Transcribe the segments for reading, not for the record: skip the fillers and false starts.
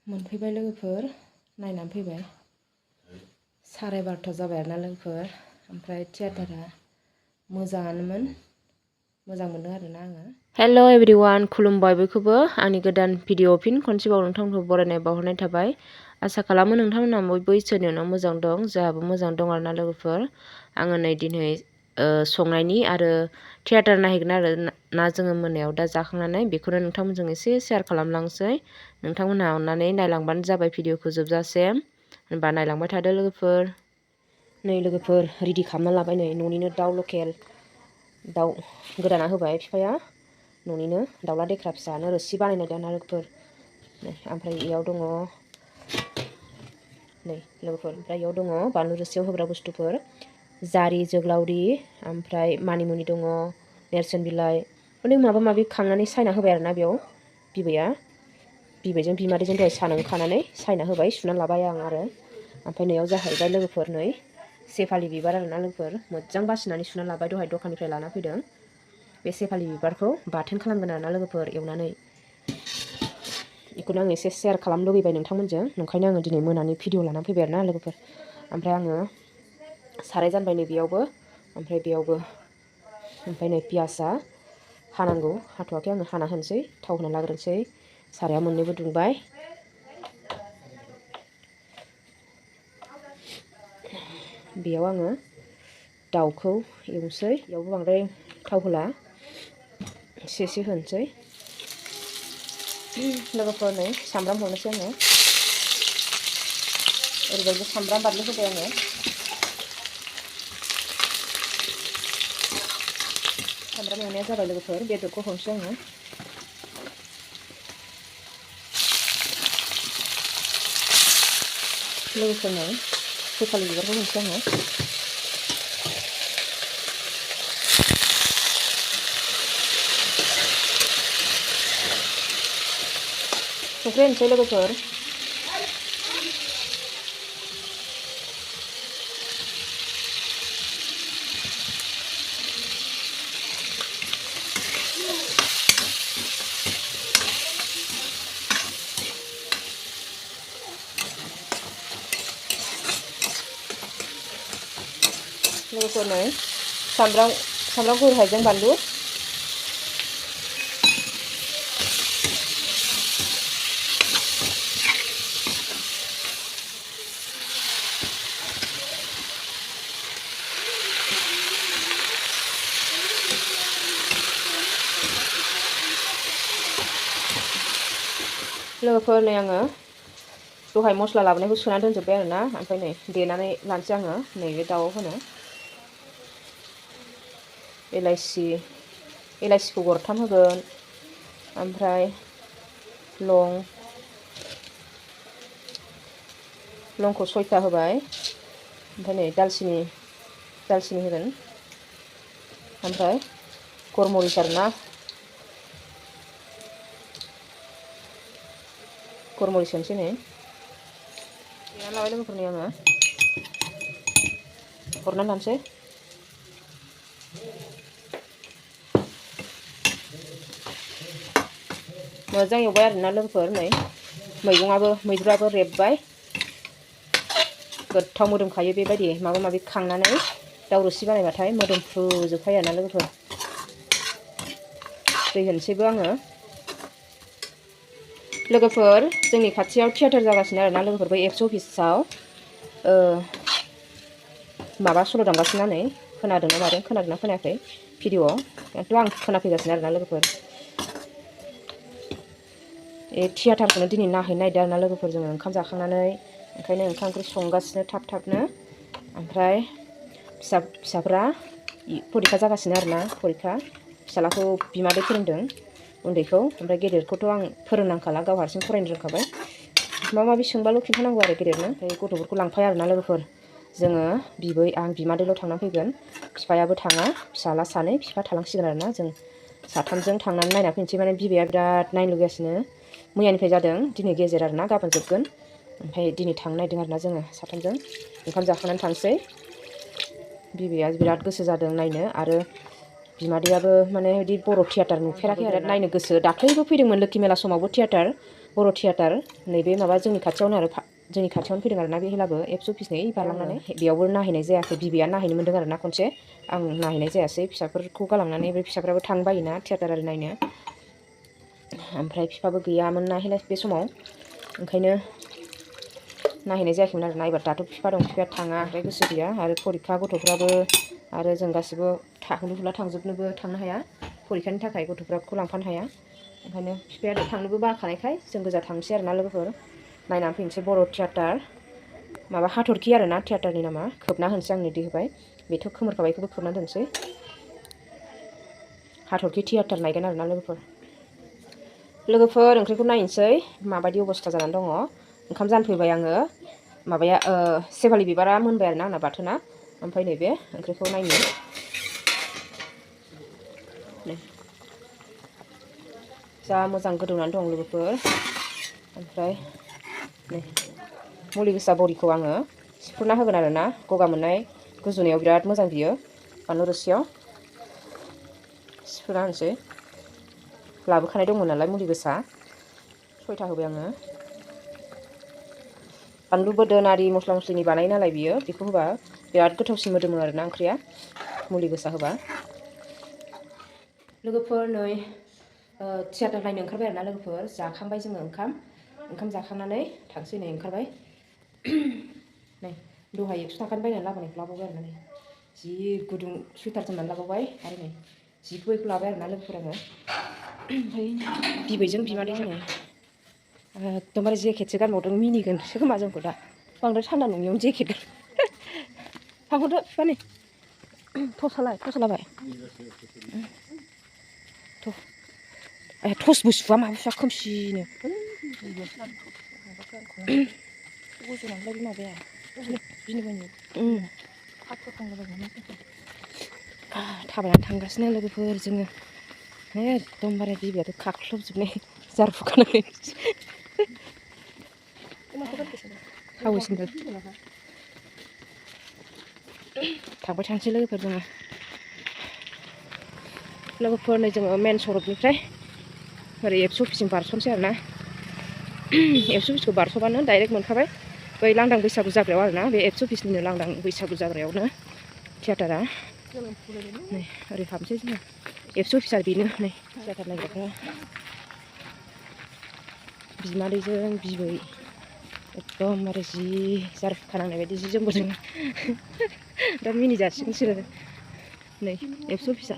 मोनफैबाय लोगोफोर नायनानै फैबाय 12:30 जाबाय आरोना लोगोफोर ओमफ्राय थियाटारा मोजाङानोमोन मोजां मोनदों आरोना आङो हेल' एभरिवान खुलुमबाय बयखौबो आंनि गोदान भिडिअ फिन खनसेबाव नोंथांमोनखौ बरायनाय बावहरनाय थाबाय आसा खालामो नोंथांमोना बयबो इसोरनि उनाव मोजां दं जोंहाबो मोजां दं आरोना लोगोफोर आङो नै दिनै संनायनि आरो थियाटार नायहैगोन आरो ना जोङो मोनायाव दा जाखांनानै बेखौनो नोंथांमोनजों एसे शेयार खालामलांसै नोंथांमोनहा अननानै नायलांबानो जाबाय भिडिअखौ जोबजासिम होनबा नायलांबाय थादो लोगोफोर नै लोगोफोर रेडि खालामना लाबाय नै न'निनो दाउ लकेल दाउ गोदाना होबाय बिफाया न'निनो दाउला देख्रा फिसानो रोसि बानायनाय दाना लोगोफोर नै ओमफ्राय इयाव दङ नै लोगोफोर ओमफ्राय इयाव दङ बानलु रोसियाव होग्रा बुस्थुफोर जारि जोगलावरि ओमफ्राय मानिमुनि दङ नेरसोन बिलाइ अनेक माबा माबि खांनानै सायना होबाय आरोना बेयाव बिबैजों बिमादैजों दहाय सानावनो खानानै सायना होबाय सुना लाबाय आं आरो ओमफ्राय नैयाव जाहैबाय लोगोफोर नै सेफालि बिबार आरोना लोगोफोर मोजां बासिनानै सुना लाबाय दहाय दखाननिफ्राय लाना फैदों बे सेफालि बिबारखौ बाथोन खालामगोन आरोना लोगोफोर एवनानै बेखौनो आं एसे शेयार खालामनो लुगैबाय नोंथांमोनजों ओंखायनो आङो दिनै मोनानि भिडिअ लानानै फैबाय आरोना लोगोफोर ओमफ्राय आङो साराय जानबाय नै बेयावबो ओमफ्राय बेयावबो ओमफ्राय नै पियासआ हानांगौ हाथ'वाखै आङो हाना होनोसै थाव होना लाग्रोनोसै साराया मोननैबो दुंबाय बेयाव आङो दाउखौ एवनोसै बेयावबो बांद्राय थाव होला एसे होनोसै लोगोफोर नै सामब्राम हरनोसै आङो ओरैबायदि सामब्राम बानलु होबाय आङो सामब्राम एवनाया जाबाय लोगोफोर बेदरखौ हरनोसै आङो लोगोफोरनो सेफालि बिबारखौ होनोसै आङो संख्रि होनोसै लोगोफोर लोगोफोर नै सामब्राम गुफुर हाइजें बानलु लोगोफोर नै आङो दहाय मस्ला लाबोनायखौ सोना दोनजोब्बाय आरोना ओमफ्राय नै देनानै लानोसै आङो नैबे दाउआव होनो इलाइसिखौ गरथाम होगोन ओमफ्राय लंखौ 6टा होबाय ओमफ्राय नै दालसिनि होगोन ओमफ्राय गरमरिस आरोना गरमरिस होनोसै नै देना लाबाय लोगोफोरनि आङो हरना लानोसै मोजां एवबाय आरोना लोगोफोर नै मैद्रुआबो रेबबाय गोथाव मोदोमखायो बेबायदि माबा माबि खांनानै दाउ रोसि बानायबाथाय मोदोमफ्रुजोबखायो आरोना लोगोफोर दै होनोसैबो आङो लोगोफोर जोंनि खाथियाव थियाटार जागासिनो आरोना लोगोफोर बै एबसु अफिसाव माबा सल' दामगासिनो नै खोनादोंना मादों खोनादोंना खोनायाखै भिडिअआव खिन्थु आं खोनाफैगासिनो आरोना लोगोफोर थियाटारखौनो दिनै नायहैनो नागिरदों आरोना लोगोफोर जोङो ओंखाम जाखांनानै ओंखायनो ओंखाम ओंख्रि संगासिनो थाबनो ओमफ्राय फिसाफ्रा फरिखा जागासिनो आरोना फिसालाखौ बिमादै फोरोंदों उन्दैखौ ओमफ्राय गेदेरखौथ' आं फोरोंनांखाला गाव हारसिं फरायनो रोंखाबाय माबा माबि सोंबाल' खिन्थानांगौ आरो गेदेरनो। ओमफ्राय गथ'फोरखौ लांफाया आरोना लोगोफोर। जोङो बिबै आं बिमादैल' थांनानै फैगोन। बिफायाबो थाङा, फिसाला सानै बिफा थालांसिगोन आरोना। जों साथामजों थांनानै नायना फैनोसै। माने बिबैया बिराद नायनो लुगैगासिनो। मैयानिफ्राय जादों, दिनै गेजेर आरोना, गाबोन जोबगोन। ओमफ्राय दिनै थांनो नागिरदों आरोना जोङो साथामजों। ओंखाम जाखांनानै थांसै। बिबैया बिराद गोसो जादों नायनो। आरो बिमादैयाबो माने बिदि बर' थियाटार नुफेराखै आरो नायनो गोसो। दाख्लैबो फैदोंमोन लोखि मेला समावबो थियाटार, बर' थियाटार। नैबे माबा जोंनि खाथियावनो आरो जोंनि खाथियावनो फैदों आरोना बे हेलाबो एबसु अफिसनि बारलांनानै। बेयावबो नायहैनाय जायाखै। बिबैया नायहैनो मोनदों आरोना खनसे। आं नायहैनाय जायासै फिसाफोरखौ गालांनानै। ओमफ्राय फिसाफ्राबो थांनो बायोना थियाटार आरि नायनो। ओमफ्राय बिफाबो गैयामोन ना बे समाव, ओंखायनो नायहैनाय जायाखैमोन आरोना। एबार दाथ' बिफा दं, बिफाया थाङा, ओमफ्राय गोसो गैया। आरो फरिखा गथ'फ्राबो, आरो जों गासिबो हुलु हुला थांजोबनोबो थांनो हाया। फरिखानि थाखाय गथ'फोरखौ लांफानो हाया। ओंखायनो बिफाया थांनोबो बाखानायखाय जों गोजा थांसै आरोना लोगोफोर। नायनानै फैनोसै बर' थियाटार। माबा हाथरखि आरोना थियाटारनि नामा। खोबना होनोसै आं रेडि होबाय। बेथ' खोमोरखाबाय, बेखौबो खोबना दोनसै। हाथरखि थियाटार नायगोन आरोना लोगोफोर। ओंख्रिखौ नायनोसै माबायदि अबस्था जानानै दङ। ओंखाम जानफैबाय आङो। माबाया सेवालि बिबारा मोनबाय आरोना आंना बाथोना। ओमफ्राय नैबे ओंख्रिखौ नायनो। जा मोजां गोदौनानै दं लोगोफोर। ओमफ्राय नै मुलि गोसा बरिखौ आङो सिफ्रुना होगोन आरोना। गगा मोननाय गुजुनायाव बिराद मोजां बियो। बानलु रोसियाव सिफ्रुना होनोसै। लाबोखानाय दंमोन नालाय मुलि गोसा, 6था होबाय आङो। बानलु बोरदोन आरि मस्ला मस्लिनि बानाय नालाय बियो। बेखौ होबा बिराद गोथावसिन मोदोमो आरोना ओंख्रिया, मुलि गोसा होबा। लोगोफोर नै थियाटार नायनो ओंखारबाय आरोना लोगोफोर। जाखांबाय जोङो ओंखाम जाखांनानै थांसै। नै ओंखारबाय। नै दहाय 100 थाखानि बायनानै लाबोनायखौ लाबावबाय आरोना। नै जि गुदुं सुइटार जोमनानै लाबावबाय। आरो नै जिखौबो बेखौ लाबाय आरोना लोगोफोर आङो। ओमफ्राय बिबैजों बिमादैजों एकदमबारे जेकेटसो गानबावदों। मिनिगोनसो खोमा जोंखौ दा बांद्राय थान्दा नङियावनो जेकेट गान। थांहरदो बिफा नै टर्स लाबाय। टर्सबो सुवा माबो सुवा खोमसिनो। गुजुनानैलाय बे माबाया थाबायनानै थांगासिनो लोगोफोर जोङो। एकदमबारे बिबैयाथ' खाख्लबजोबनाय जारफुखानानै हावैसोनदों। थांबाय थानोसै लोगोफोर जोङो। लोगोफोर नै जोङो मेन सरकनिफ्राय ओरै एबसु अफिससिम बारस'नोसै आरोना। एबसु अफिसखौ बारस'बानो डाइरेक्ट मोनखाबाय बै लांदां बैसागु जाग्रायाव आरोना। बे एबसु अफिसनिनो लांदां बैसागु जाग्रायावनो थियाटारा। नै ओरै हाबनोसै जोङो। एबसु अफिसा बेनो नै थियाटार नायग्राफ्रा। बिमादैजों बिबै एकदमबारे जि जारफुखा नांनाय बायदि जि जोमबोदों। दा मिनिजासिगोन बिसोरो। नै एबसु अफिसा।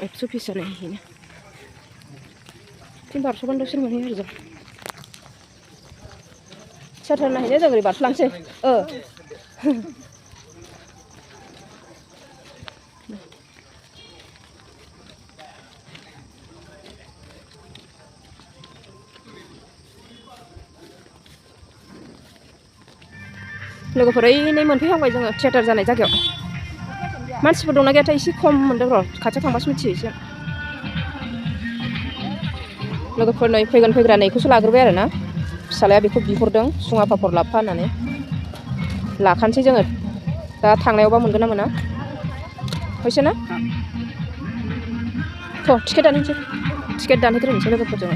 एबसु अफिसा नै बेनो। बिथिं बारस'बानो दसेनो मोनहैयो आरो जों। थियाटार नायहैनो जों ओरै बारस'लांसै। लोगोफोर ओइनै मोनफैहांबाय जोङो थियाटार जानाय जायगायाव। मानसिफोर दंना गैयाथाय एसे खम मोनदों र'। खाथियाव थांबासो मिथिहैसिगोन। लोगोफोर नै फैग्रा नैखौसो लाग्रोबाय आरोना। फिसालाया बेखौ बिहरदों सुङा पापर लाबोफा होननानै। लाखानोसै जोङो। दा थांनायावबा मोनगोन ना मोना। फैसोना थ' टिकेट दानहैनोसै। टिकेट दानहैग्रोनोसै लोगोफोर जोङो।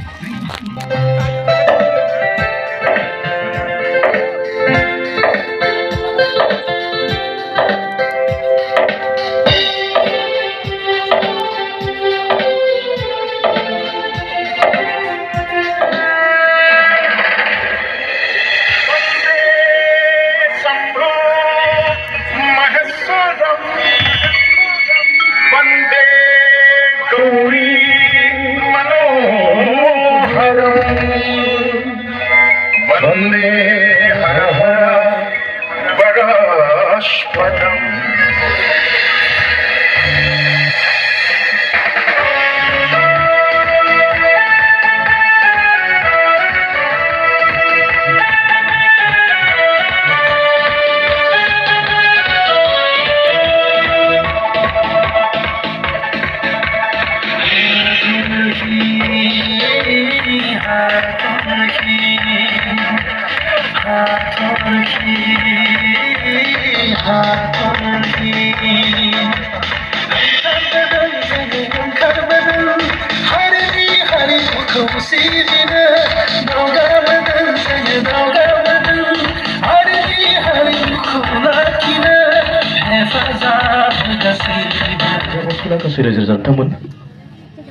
गोनां गासै रायजो नोंथांमोन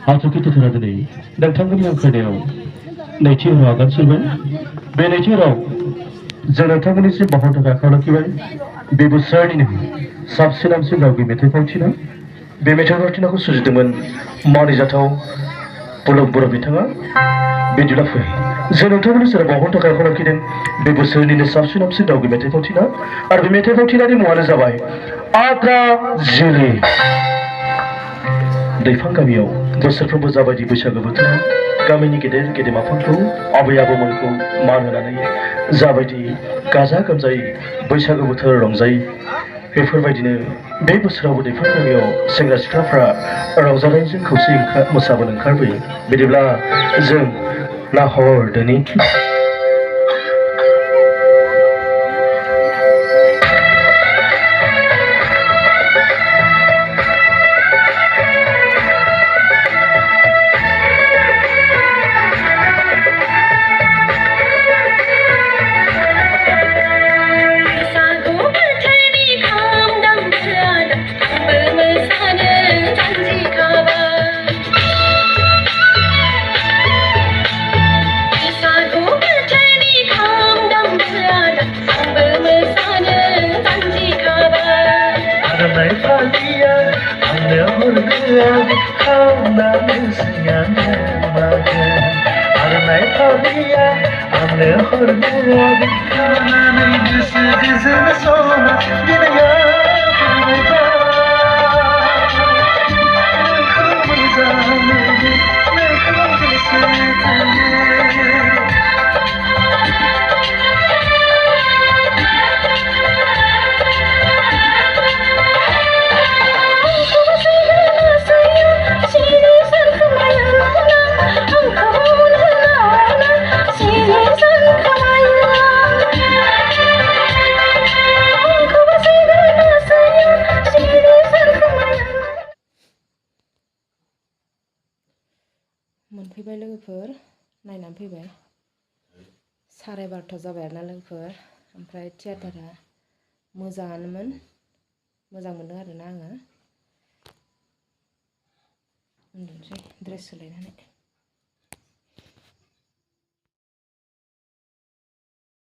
हाथरखि थियाटारा दिनै नोंथांमोननि आंखारनायाव नैथि हराव आगान सुरबाय। बे नैथि हराव जों नोंथांमोननिसिम बावहरनो थाखाय आखायाव लाखिबाय बे बोसोरनिनो साबसिन हामसिन रावनि मेथाइ फावथिना। बे मेथाइ फावथिनाखौ सुजुदोंमोन मानिजाथाव बर' बिथाङा बिदिब्ला फै जों नोंथांमोननि सेराव बावहरनो थाखाय आखायाव लाखिदों बे बोसोरनिनो साबसिन हामसिन रावनि मेथाइ फावथिना। आरो बे मेथाइ फावथिनानि मुङानो जाबाय आद्रा जुलि। दैफां गामियाव बोसोरफ्रोमबो जाबायदि बैसागो बोथोराव गामिनि गेदेर गेदेमाफोरखौ आबै आबौमोनखौ मान होनानै जाबायदि गाजा गोमजायै बैसागो बोथोर रंजायो, बेफोरबायदिनो बे बोसोरावबो दैफां गामियाव सेंग्रा सिख्लाफ्रा रंजानायजों खौसे मोसाबोनो ओंखारबोयो। बिदिब्ला जों नाहरदोनि मोनफैबाय लोगोफोर, नायनानै फैबाय। 12:30 जाबाय आरोना लोगोफोर। ओमफ्राय थियाटारा मोजाङानोमोन, मोजां मोनदों आरोना आङो। उन्दुनोसै ड्रेस सोलायनानै।